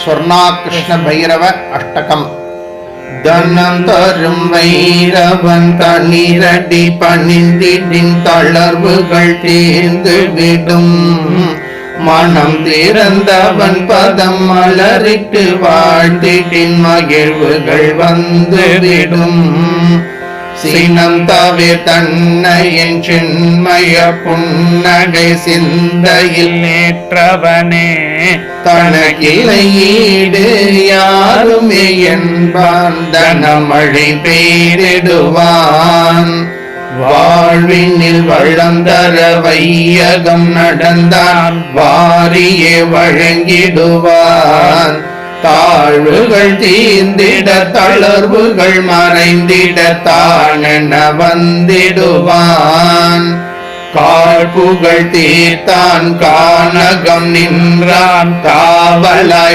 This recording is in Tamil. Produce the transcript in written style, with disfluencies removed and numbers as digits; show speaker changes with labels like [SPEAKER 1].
[SPEAKER 1] சொர்ணாகிருஷ்ண பைரவ அஷ்டகம். தனம் தரும் வைரவன் தண்ணீரடி பணிந்திடின் தளர்வுகள் தீர்ந்து விடும். மனம் திறந்தவன் பதம் மலரிட்டு வாழ்த்திடின் மகிழ்வுகள் வந்துவிடும். சினம் தவிர தன்னையின் சின்மய புன்னகை சிந்தையில் நேற்றவனே தனக்கிளை ஈடு யாருமே என்பான். தனமழை பெய்திடுவான். வாழ்வினில் வளந்தர வையகம் நடந்தான் வாரியே வழங்கிடுவான். தாழ்வுகள் தீர்ந்திட தளர்வுகள் மறைந்திட தானென வந்திடுவான். காழ்ப்புகள் தீர்த்தான் கானகம் நின்றான் காவலாய்